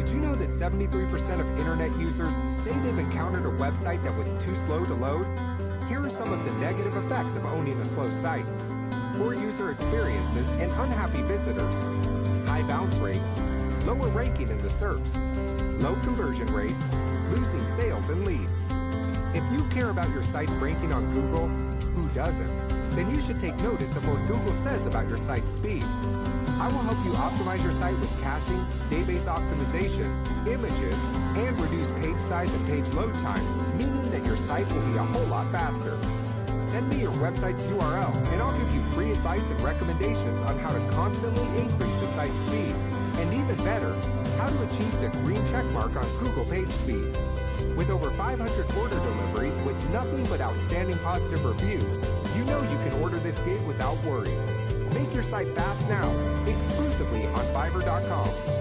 Did you know that 73% of internet users say they've encountered a website that was too slow to load? Here are some of the negative effects of owning a slow site. Poor user experiences and unhappy visitors. High bounce rates. Lower ranking in the SERPs. Low conversion rates. Losing sales and leads. If you care about your site's ranking on Google, who doesn't? Then you should take notice of what Google says about your site's speed. I will help you optimize your site with caching, database optimization, images, and reduce page size and page load time, meaning that your site will be a whole lot faster. Send me your website's URL, and I'll give you free advice and recommendations on how to constantly increase the site's speed, and even better, how to achieve the green checkmark on Google PageSpeed. With over 500 order deliveries with nothing but outstanding positive reviews, you know you can order this gig without worries. Make your site fast now, exclusively on Fiverr.com.